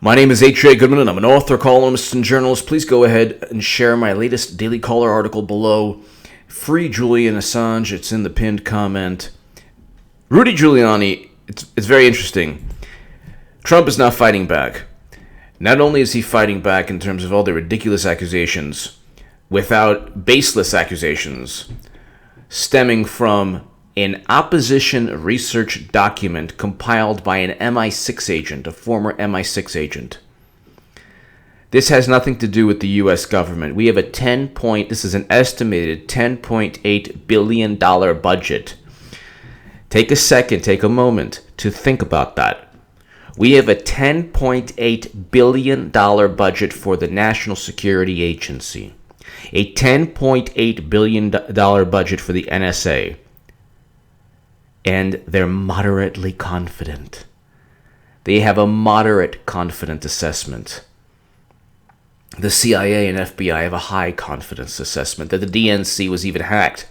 My name is H.J. Goodman, and I'm an author, columnist, and journalist. Please go ahead and share my latest Daily Caller article below. Free Julian Assange. It's in the pinned comment. Rudy Giuliani, it's very interesting. Trump is now fighting back. Not only is he fighting back in terms of all the ridiculous accusations, without baseless accusations, stemming from an opposition research document compiled by an MI6 agent, a former MI6 agent. This has nothing to do with the U.S. government. We have this is an estimated $10.8 billion budget. Take a second, take a moment to think about that. We have a $10.8 billion budget for the National Security Agency. A $10.8 billion budget for the NSA. And they're moderately confident. They have a moderate confident assessment. The CIA and FBI have a high confidence assessment that the DNC was even hacked.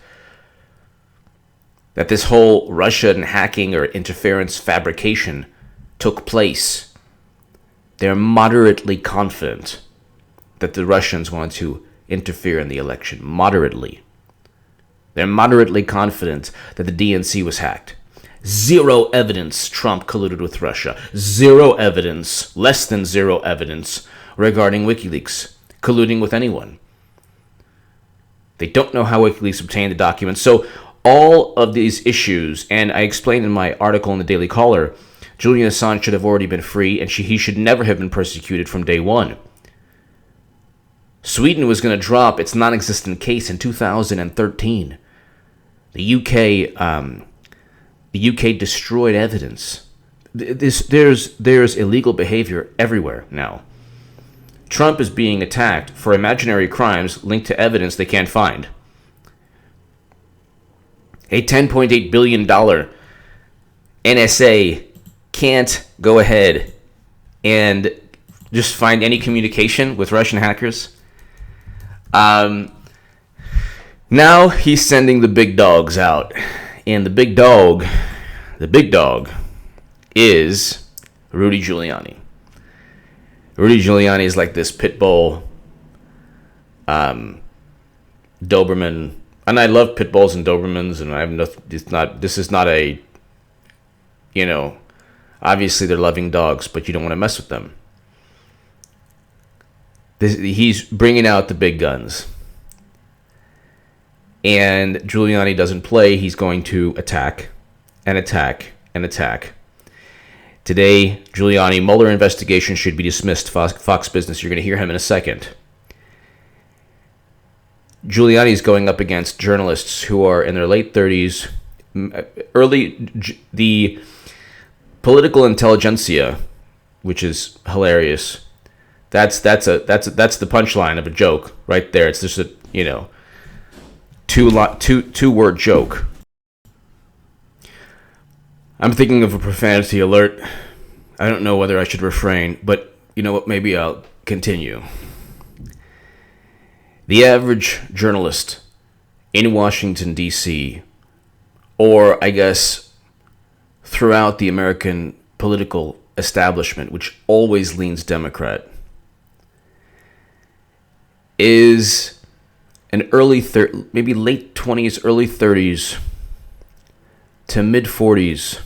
That this whole Russian hacking or interference fabrication took place. They're moderately confident that the Russians want to interfere in the election. Moderately. They're moderately confident that the DNC was hacked. Zero evidence Trump colluded with Russia. Zero evidence, less than zero evidence, regarding WikiLeaks colluding with anyone. They don't know how WikiLeaks obtained the documents. So all of these issues, and I explained in my article in the Daily Caller, Julian Assange should have already been free, and he should never have been persecuted from day one. Sweden was going to drop its non-existent case in 2013. The UK destroyed evidence. There's illegal behavior everywhere now. Trump is being attacked for imaginary crimes linked to evidence they can't find. A $10.8 billion NSA can't go ahead and just find any communication with Russian hackers. Now he's sending the big dogs out. And the big dog is Rudy Giuliani. Rudy Giuliani is like this pit bull Doberman. And I love pit bulls and Dobermans, and I have this is not a, obviously they're loving dogs, but you don't want to mess with them. He's bringing out the big guns. And Giuliani doesn't play. He's going to attack and attack and attack. Today, Giuliani, Mueller investigation should be dismissed. Fox Business, you're going to hear him in a second. Giuliani is going up against journalists who are in their late 30s. The political intelligentsia, which is hilarious. That's the punchline of a joke right there. It's just a, two-word joke. I'm thinking of a profanity alert. I don't know whether I should refrain, but you know what? Maybe I'll continue. The average journalist in Washington, D.C., or I guess throughout the American political establishment, which always leans Democrat, is an maybe late 20s, early 30s to mid 40s,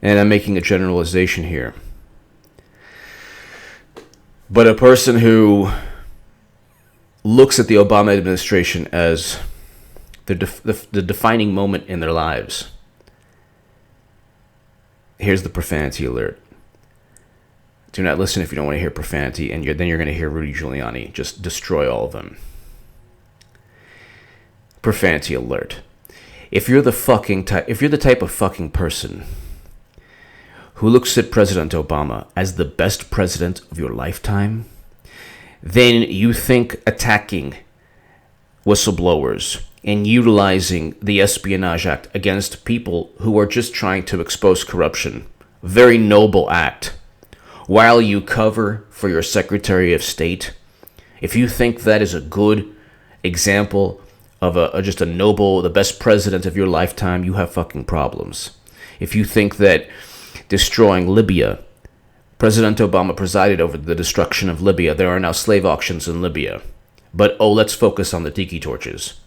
and I'm making a generalization here, but a person who looks at the Obama administration as the defining moment in their lives. Here's the profanity alert. Do not listen if you don't want to hear profanity, and then you're going to hear Rudy Giuliani just destroy all of them. Profanity alert. If you're the type of fucking person who looks at President Obama as the best president of your lifetime, then you think attacking whistleblowers and utilizing the Espionage Act against people who are just trying to expose corruption, very noble act, while you cover for your Secretary of State, if you think that is a good example of just a noble, the best president of your lifetime, you have fucking problems. If you think that destroying Libya, President Obama presided over the destruction of Libya. There are now slave auctions in Libya. But, let's focus on the tiki torches,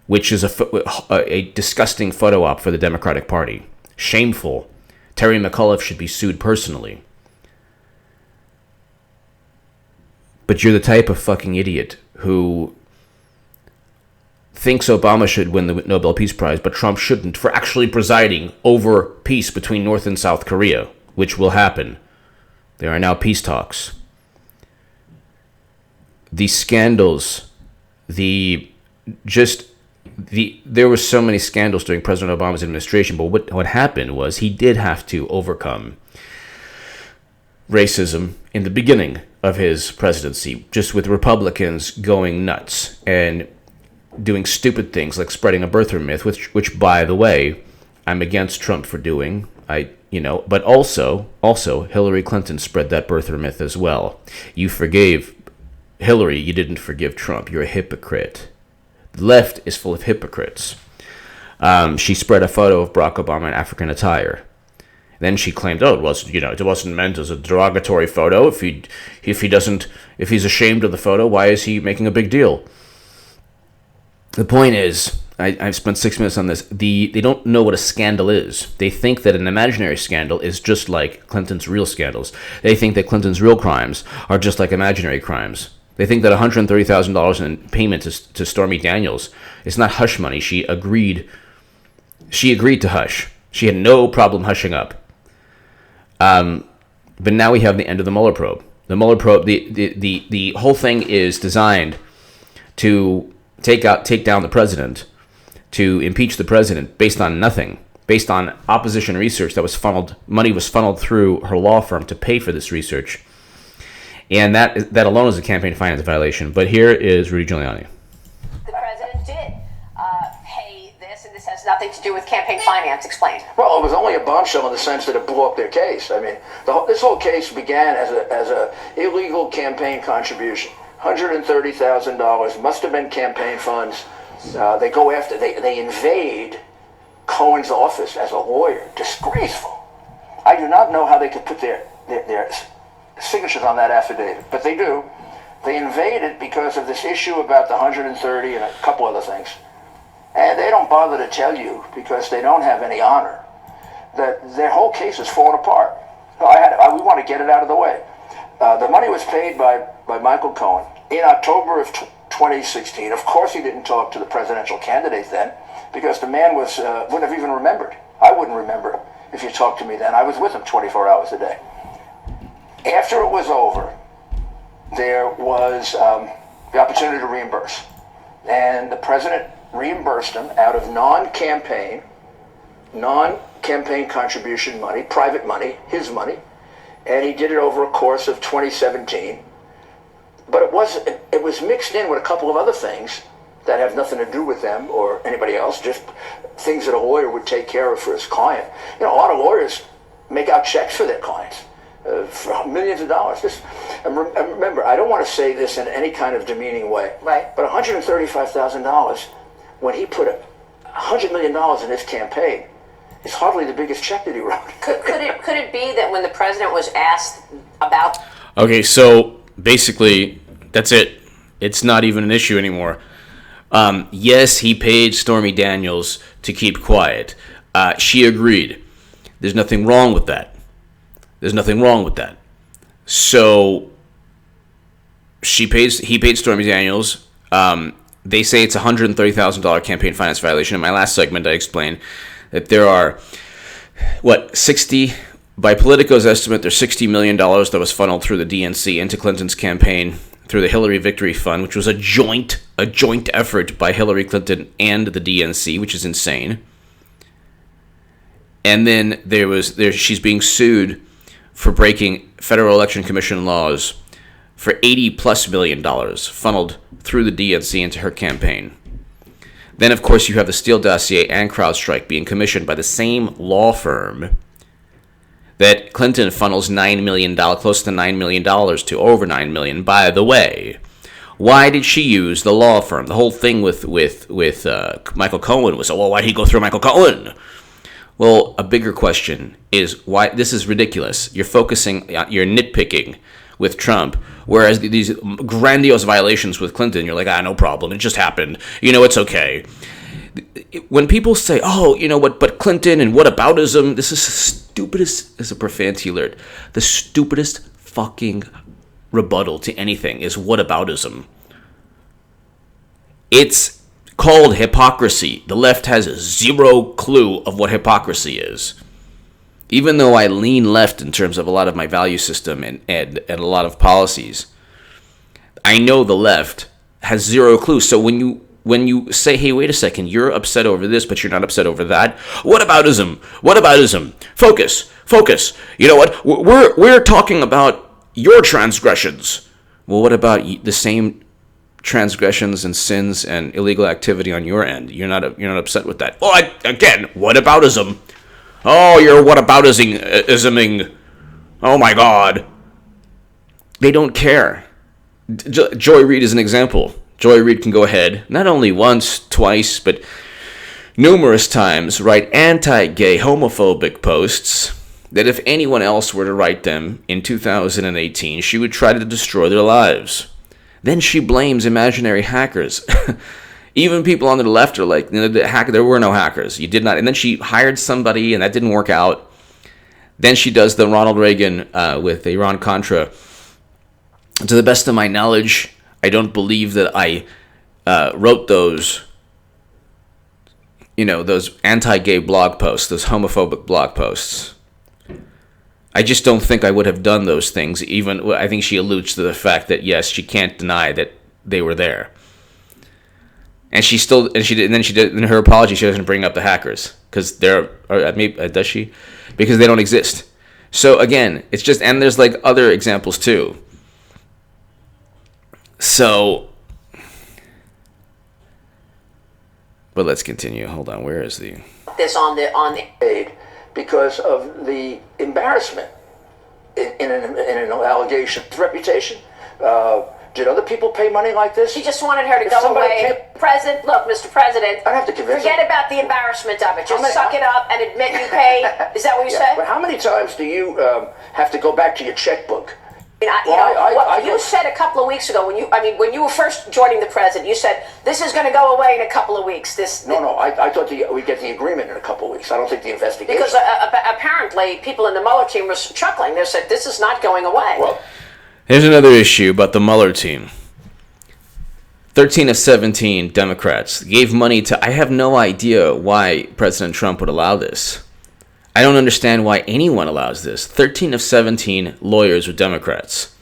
which is a disgusting photo op for the Democratic Party. Shameful. Terry McAuliffe should be sued personally. But you're the type of fucking idiot who thinks Obama should win the Nobel Peace Prize, but Trump shouldn't, for actually presiding over peace between North and South Korea, which will happen. There are now peace talks. The scandals, there were so many scandals during President Obama's administration, but what happened was he did have to overcome racism in the beginning of his presidency, just with Republicans going nuts and doing stupid things like spreading a birther myth, which by the way, I'm against Trump for doing. But also Hillary Clinton spread that birther myth as well. You forgave Hillary, you didn't forgive Trump. You're a hypocrite. The left is full of hypocrites. She spread a photo of Barack Obama in African attire. Then she claimed, it wasn't meant as a derogatory photo. If he's ashamed of the photo, why is he making a big deal? The point is, I've spent 6 minutes on this. They don't know what a scandal is. They think that an imaginary scandal is just like Clinton's real scandals. They think that Clinton's real crimes are just like imaginary crimes. They think that $130,000 in payment to Stormy Daniels is not hush money. She agreed to hush. She had no problem hushing up. But now we have the end of the Mueller probe. The Mueller probe, the whole thing is designed to take down the president, to impeach the president based on nothing, based on opposition research money was funneled through her law firm to pay for this research. And that alone is a campaign finance violation. But here is Rudy Giuliani. The president did pay this, and this has nothing to do with campaign finance. Explain. Well, it was only a bombshell in the sense that it blew up their case. I mean, this whole case began as a illegal campaign contribution. $130,000 must have been campaign funds. They go after, they invade Cohen's office as a lawyer. Disgraceful. I do not know how they could put their signatures on that affidavit, but they do. They invade it because of this issue about the 130 and a couple other things. And they don't bother to tell you, because they don't have any honor, that their whole case is falling apart. So we want to get it out of the way. The money was paid by Michael Cohen in October of 2016. Of course he didn't talk to the presidential candidate then, because the man wouldn't have even remembered. I wouldn't remember if you talked to me then. I was with him 24 hours a day. After it was over, there was the opportunity to reimburse. And the president reimbursed him out of non-campaign contribution money, private money, his money. And he did it over a course of 2017. But it was mixed in with a couple of other things that have nothing to do with them or anybody else, just things that a lawyer would take care of for his client. A lot of lawyers make out checks for their clients for millions of dollars. And remember, I don't want to say this in any kind of demeaning way, right? But $135,000, when he put $100 million in his campaign, it's hardly the biggest check that he wrote. Could it be that when the president was asked about... Okay, so basically, that's it. It's not even an issue anymore. Yes, he paid Stormy Daniels to keep quiet. She agreed. There's nothing wrong with that. So he paid Stormy Daniels. They say it's a $130,000 campaign finance violation. In my last segment, I explained that there are, by Politico's estimate, there's $60 million that was funneled through the DNC into Clinton's campaign through the Hillary Victory Fund, which was a joint effort by Hillary Clinton and the DNC, which is insane. And then she's being sued for breaking Federal Election Commission laws for $80+ million funneled through the DNC into her campaign. Then, of course, you have the Steele dossier and CrowdStrike being commissioned by the same law firm that Clinton funnels close to $9 million to, over $9 million. By the way, why did she use the law firm? The whole thing with Michael Cohen was, why did he go through Michael Cohen? Well, a bigger question is why this is ridiculous. You're nitpicking with Trump, whereas these grandiose violations with Clinton, you're like, no problem, it just happened. It's okay. When people say, but Clinton and whataboutism, this is the stupidest, this is a profanity alert, the stupidest fucking rebuttal to anything is whataboutism. It's called hypocrisy. The left has zero clue of what hypocrisy is. Even though I lean left in terms of a lot of my value system and a lot of policies, I know the left has zero clue. So when you say, hey, wait a second, you're upset over this, but you're not upset over that. Whataboutism? Focus. You know what? We're talking about your transgressions. Well, what about the same transgressions and sins and illegal activity on your end? You're not upset with that. Well, again, whataboutism? Oh, you're whataboutisming. Oh my God. They don't care. Joy Reid is an example. Joy Reid can go ahead, not only once, twice, but numerous times, write anti-gay, homophobic posts that if anyone else were to write them in 2018, she would try to destroy their lives. Then she blames imaginary hackers. Even people on the left are like, there were no hackers. You did not. And then she hired somebody, and that didn't work out. Then she does the Ronald Reagan with Iran-Contra. To the best of my knowledge, I don't believe that I wrote those anti-gay blog posts, those homophobic blog posts. I just don't think I would have done those things. Even I think she alludes to the fact that yes, she can't deny that they were there, and she did. And then she did in her apology. She doesn't bring up the hackers because does she? Because they don't exist. So again, it's just, and there's like other examples too. So, but let's continue. Hold on. Where is the this on the aid because of the embarrassment in an allegation, reputation? Did other people pay money like this? She just wanted her to go away. President, look, Mr. President, I don't have to convince forget about the embarrassment of it. Just suck it up and admit you paid. Is that what you said? But how many times do you have to go back to your checkbook? You said a couple of weeks ago when you were first joining the president, you said this is going to go away in a couple of weeks. No, I thought we'd get the agreement in a couple of weeks. I don't think the investigation. Because apparently people in the Mueller team were chuckling. They said this is not going away. Well, here's another issue about the Mueller team. 13 of 17 Democrats gave money to. I have no idea why President Trump would allow this. I don't understand why anyone allows this. 13 of 17 lawyers are Democrats.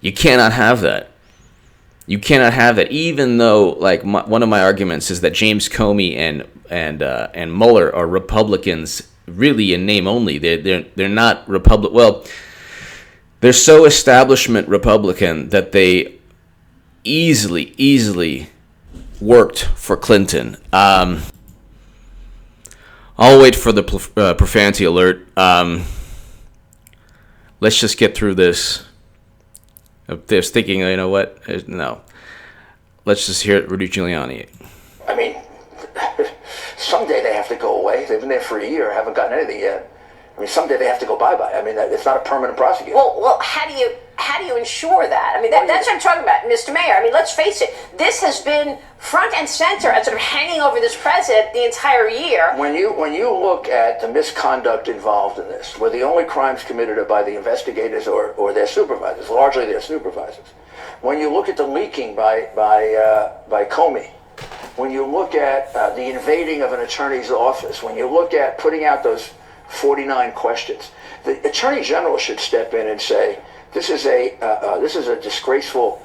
You cannot have that. You cannot have that. Even though, one of my arguments is that James Comey and Mueller are Republicans, really in name only. They're not Republican. Well, they're so establishment Republican that they easily worked for Clinton. I'll wait for the profanity alert. Let's just get through this. If they're thinking, you know what? No. Let's just hear it, Rudy Giuliani. I mean, someday they have to go away. They've been there for a year, haven't gotten anything yet. I mean, someday they have to go bye-bye. I mean, it's not a permanent prosecutor. Well, how do you ensure that? I mean, that's what I'm talking about, Mr. Mayor. I mean, let's face it. This has been front and center and sort of hanging over this president the entire year. When you look at the misconduct involved in this, where the only crimes committed are by the investigators or their supervisors, largely their supervisors. When you look at the leaking by Comey, when you look at the invading of an attorney's office, when you look at putting out those 49 questions, the Attorney General should step in and say, this is a disgraceful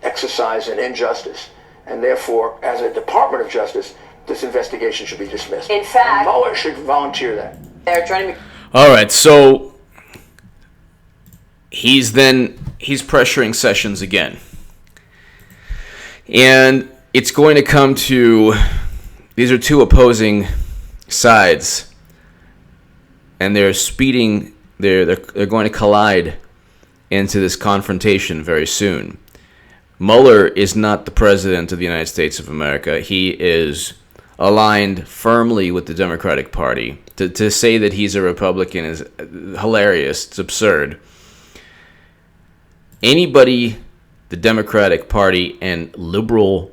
exercise in injustice, and therefore, as a Department of Justice, this investigation should be dismissed. In fact, Mueller should volunteer that. They're joining me. All right, so he's pressuring Sessions again, and it's going to come to, these are two opposing sides. And they're speeding. They're going to collide into this confrontation very soon. Mueller is not the president of the United States of America. He is aligned firmly with the Democratic Party. To say that he's a Republican is hilarious. It's absurd. Anybody the Democratic Party and liberal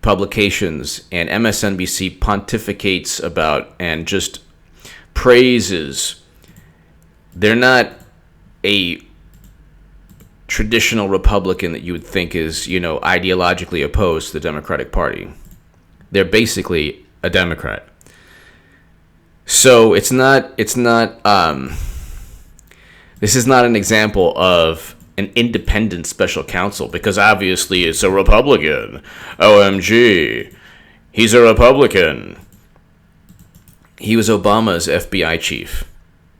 publications and MSNBC pontificates about and just praises, they're not a traditional Republican that you would think is, ideologically opposed to the Democratic Party. They're basically a Democrat. So this is not an example of an independent special counsel, because obviously it's a Republican. OMG. He's a Republican. He was Obama's FBI chief.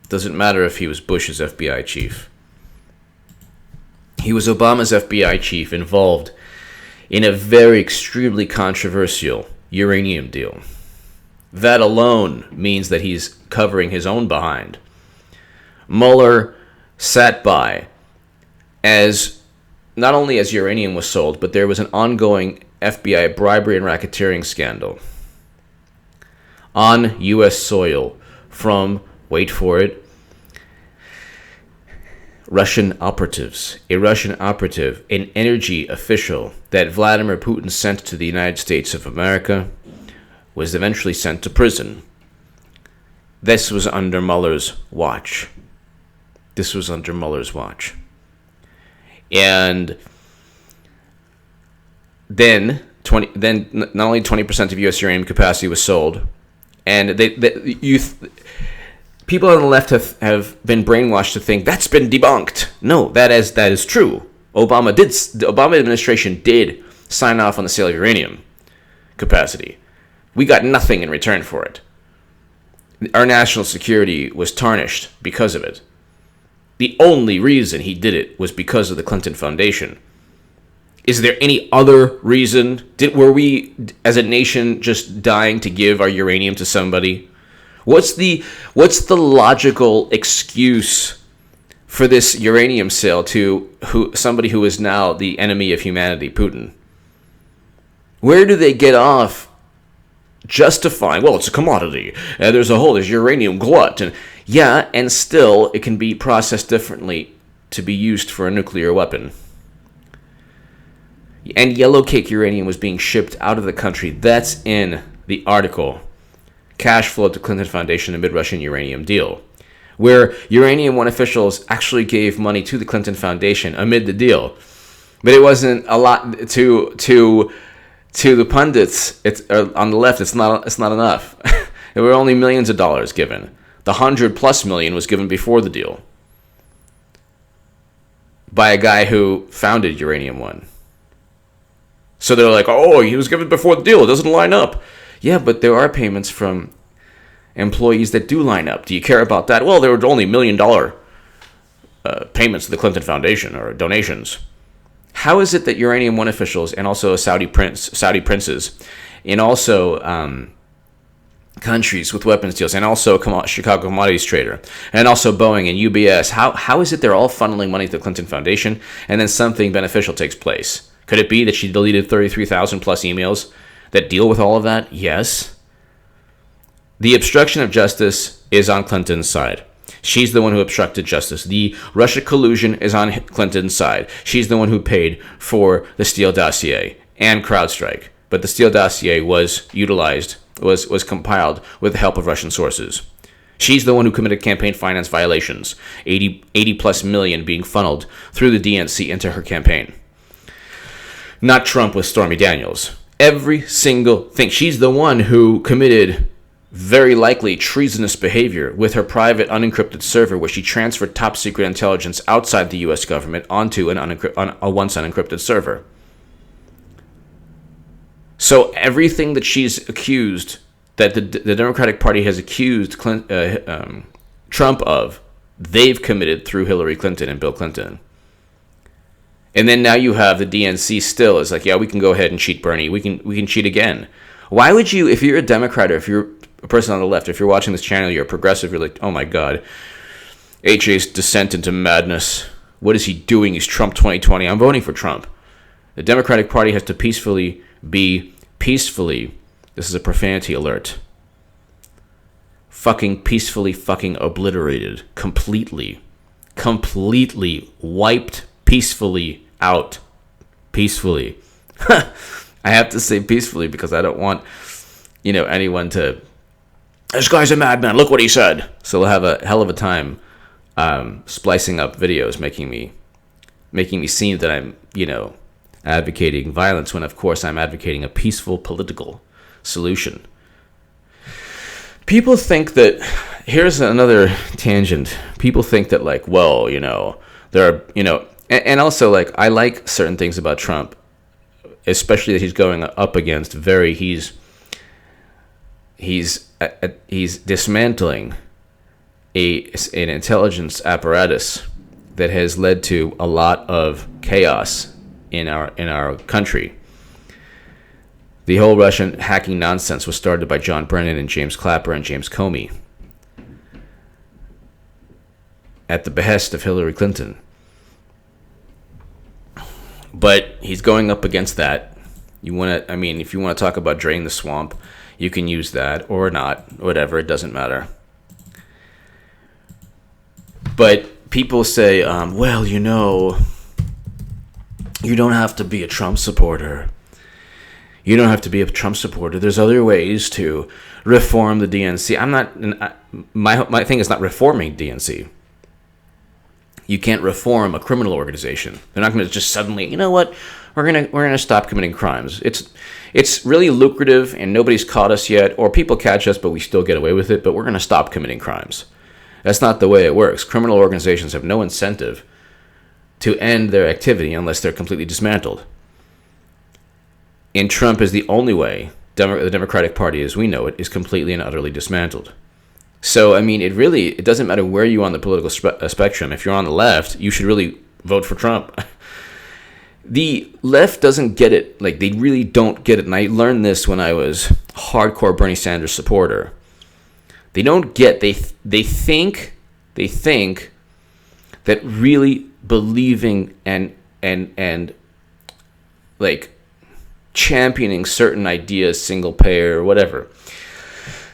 Doesn't matter if he was Bush's FBI chief. He was Obama's FBI chief involved in a very extremely controversial uranium deal. That alone means that he's covering his own behind. Mueller sat by as not only as uranium was sold, but there was an ongoing FBI bribery and racketeering scandal on U.S. soil from, wait for it, Russian operatives. A Russian operative, an energy official that Vladimir Putin sent to the United States of America, was eventually sent to prison. This was under Mueller's watch. And then not only 20% of U.S. uranium capacity was sold, and people on the left have been brainwashed to think that's been debunked. No, that is true. The Obama administration did sign off on the sale of uranium capacity. We got nothing in return for it. Our national security was tarnished because of it. The only reason he did it was because of the Clinton Foundation. Is there any other reason? Were we, as a nation, just dying to give our uranium to somebody? What's the logical excuse for this uranium sale to somebody who is now the enemy of humanity, Putin? Where do they get off justifying, well, it's a commodity, there's uranium glut, and still it can be processed differently to be used for a nuclear weapon. And yellow cake uranium was being shipped out of the country. That's in the article, Cash Flow to Clinton Foundation Amid Russian Uranium Deal, where Uranium One officials actually gave money to the Clinton Foundation amid the deal. But it wasn't a lot to the pundits. It's on the left. It's not enough. There were only millions of dollars given. The $100+ million was given before the deal by a guy who founded Uranium One. So they're like, oh, he was given before the deal. It doesn't line up. Yeah, but there are payments from employees that do line up. Do you care about that? Well, there were only $1 million payments to the Clinton Foundation or donations. How is it that Uranium One officials and also Saudi princes, and also countries with weapons deals, and also Chicago Commodities Trader, and also Boeing and UBS, how is it they're all funneling money to the Clinton Foundation, and then something beneficial takes place? Could it be that she deleted 33,000 plus emails that deal with all of that? Yes. The obstruction of justice is on Clinton's side. She's the one who obstructed justice. The Russia collusion is on Clinton's side. She's the one who paid for the Steele dossier and CrowdStrike. But the Steele dossier was utilized, was compiled with the help of Russian sources. She's the one who committed campaign finance violations, 80 plus million being funneled through the DNC into her campaign. Not Trump with Stormy Daniels. Every single thing. She's the one who committed very likely treasonous behavior with her private unencrypted server, where she transferred top secret intelligence outside the U.S. government onto a once unencrypted server. So everything that she's accused, that the Democratic Party has accused Trump of, they've committed through Hillary Clinton and Bill Clinton. And then now you have the DNC still is like, yeah, we can go ahead and cheat Bernie. We can cheat again. Why would you, if you're a Democrat or if you're a person on the left, if you're watching this channel, you're a progressive, you're like, oh my God, HA's descent into madness. What is he doing? He's Trump 2020. I'm voting for Trump. The Democratic Party has to peacefully This is a profanity alert. Fucking peacefully fucking obliterated. Completely wiped peacefully out. Peacefully. I have to say peacefully because I don't want, anyone to, this guy's a madman, look what he said. So we'll have a hell of a time splicing up videos, making me seem that I'm, advocating violence when, of course, I'm advocating a peaceful political solution. People think that, here's another tangent. People think that, like, well, there are, and also, like, I like certain things about Trump, especially that he's going up against he's dismantling an intelligence apparatus that has led to a lot of chaos in our country. The whole Russian hacking nonsense was started by John Brennan and James Clapper and James Comey at the behest of Hillary Clinton. But he's going up against that. If you want to talk about drain the swamp, you can use that or not, whatever, it doesn't matter. But people say, well, you don't have to be a Trump supporter. You don't have to be a Trump supporter. There's other ways to reform the DNC. My thing is not reforming DNC. You can't reform a criminal organization. They're not going to just suddenly, you know what? We're gonna stop committing crimes. It's really lucrative, and nobody's caught us yet, or people catch us, but we still get away with it. But we're gonna stop committing crimes. That's not the way it works. Criminal organizations have no incentive to end their activity unless they're completely dismantled. And Trump is the only way the Democratic Party, as we know it, is completely and utterly dismantled. So, it doesn't matter where you are on the political spectrum. If you're on the left, you should really vote for Trump. The left doesn't get it. Like, they really don't get it. And I learned this when I was a hardcore Bernie Sanders supporter. They don't get, they think that really believing and like championing certain ideas, single payer, or whatever,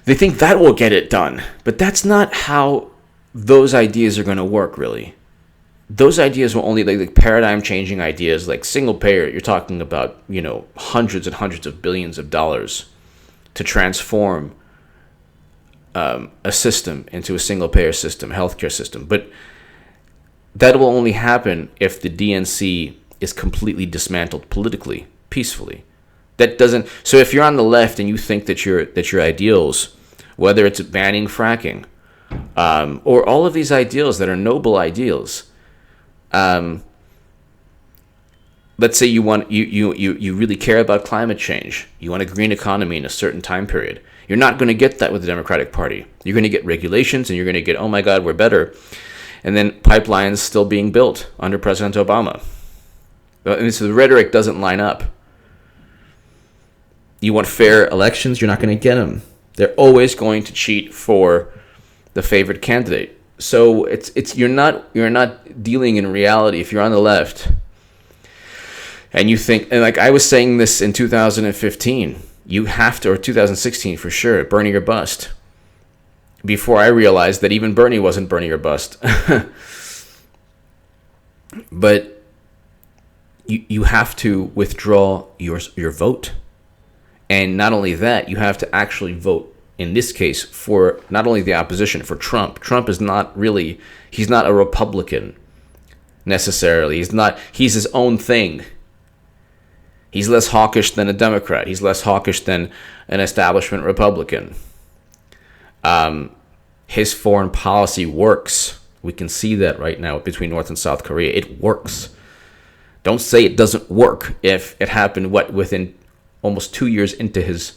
they think that will get it done. But that's not how those ideas are going to work, really. Those ideas will only, like paradigm-changing ideas, like single payer, you're talking about, hundreds and hundreds of billions of dollars to transform a system into a single-payer system, healthcare system. But that will only happen if the DNC is completely dismantled politically, peacefully. That doesn't. So if you're on the left and you think that your ideals, whether it's banning fracking, or all of these ideals that are noble ideals, let's say you really care about climate change, you want a green economy in a certain time period, you're not going to get that with the Democratic Party. You're going to get regulations, and you're going to get, oh my God, we're better, and then pipelines still being built under President Obama. And so the rhetoric doesn't line up. You want fair elections, you're not going to get them. They're always going to cheat for the favored candidate. So it's you're not dealing in reality. If you're on the left and you think, and like I was saying this in 2015, you have to, or 2016 for sure, Bernie or bust. Before I realized that even Bernie wasn't Bernie or bust. But you have to withdraw your vote. And not only that, you have to actually vote, in this case, for not only the opposition, for Trump. Trump is not really, he's not a Republican necessarily. He's his own thing. He's less hawkish than a Democrat. He's less hawkish than an establishment Republican. His foreign policy works. We can see that right now between North and South Korea. It works. Don't say it doesn't work if it happened, within almost 2 years into his,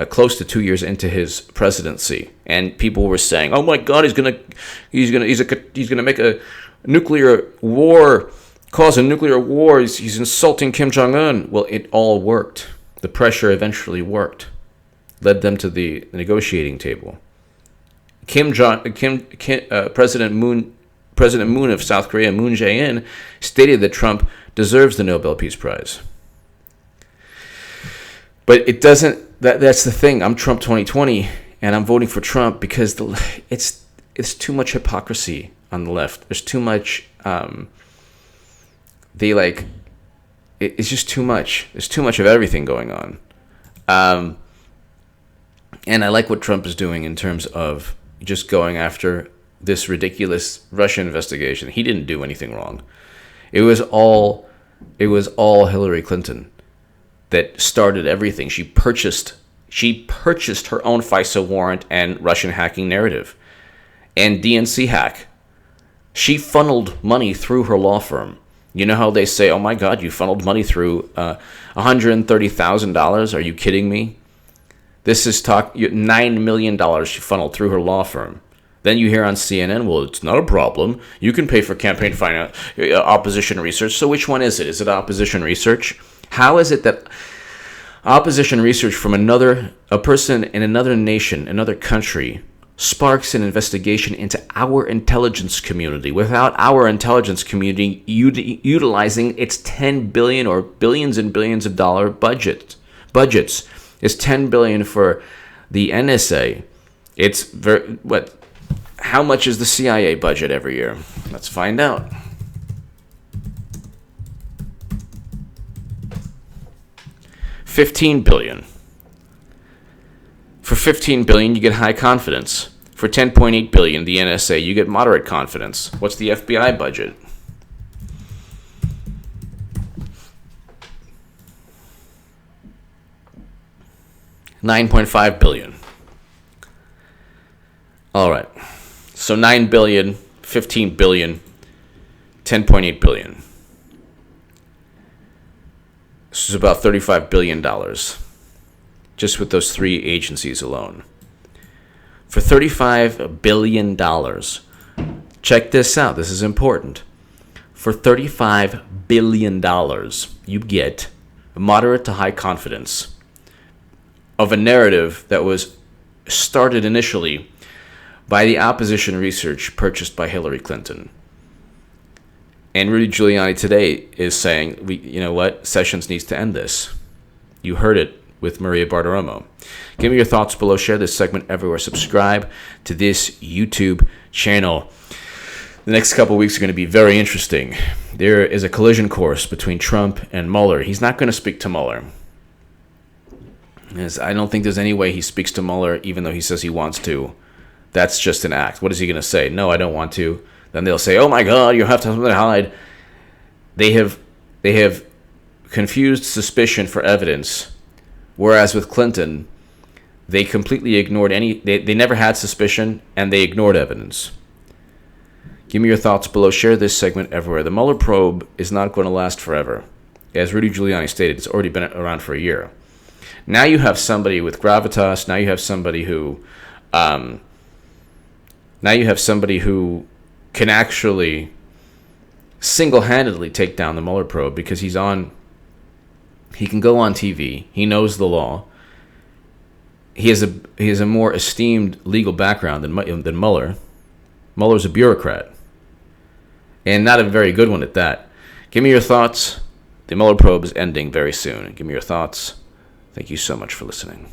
close to 2 years into his presidency, and people were saying, "Oh my God, he's gonna make a nuclear war, cause a nuclear war. He's insulting Kim Jong-un." Well, it all worked. The pressure eventually worked, led them to the negotiating table. President Moon of South Korea, Moon Jae-in, stated that Trump deserves the Nobel Peace Prize. But it doesn't. that's the thing. I'm Trump 2020, and I'm voting for Trump because it's too much hypocrisy on the left. There's too much. It's just too much. There's too much of everything going on. And I like what Trump is doing in terms of just going after this ridiculous Russian investigation. He didn't do anything wrong. It was all Hillary Clinton that started everything. She purchased her own FISA warrant and Russian hacking narrative and DNC hack. She funneled money through her law firm. You know how they say, "Oh my God, you funneled money through $130,000? Are you kidding me?" This is $9 million she funneled through her law firm. Then you hear on CNN, "Well, it's not a problem. You can pay for campaign finance, opposition research." So which one is it? Is it opposition research? How is it that opposition research from a person in another nation, another country, sparks an investigation into our intelligence community without our intelligence community utilizing its 10 billion or billions and billions of dollar budgets? It's 10 billion for the NSA. It's how much is the CIA budget every year? Let's find out. $15 billion. For $15 billion, you get high confidence. For $10.8 billion, the NSA, you get moderate confidence. What's the FBI budget? $9.5 billion. All right. So $9 billion, $15 billion, $10.8 billion. This is about $35 billion. Just with those three agencies alone. For $35 billion, check this out, this is important. For $35 billion, you get moderate to high confidence of a narrative that was started initially by the opposition research purchased by Hillary Clinton. And Rudy Giuliani today is saying, you know what, Sessions needs to end this. You heard it with Maria Bartiromo. Give me your thoughts below. Share this segment everywhere. Subscribe to this YouTube channel. The next couple of weeks are going to be very interesting. There is a collision course between Trump and Mueller. He's not going to speak to Mueller. I don't think there's any way he speaks to Mueller, even though he says he wants to. That's just an act. What is he going to say? No, I don't want to. Then they'll say, "Oh my God, you have to have something to hide." They have confused suspicion for evidence. Whereas with Clinton, they completely ignored they never had suspicion, and they ignored evidence. Give me your thoughts below. Share this segment everywhere. The Mueller probe is not going to last forever. As Rudy Giuliani stated, it's already been around for a year. Now you have somebody with gravitas. Now you have somebody who can actually single-handedly take down the Mueller probe because he can go on TV. He knows the law. He has a more esteemed legal background than Mueller. Mueller's a bureaucrat, and not a very good one at that. Give me your thoughts. The Mueller probe is ending very soon. Give me your thoughts. Thank you so much for listening.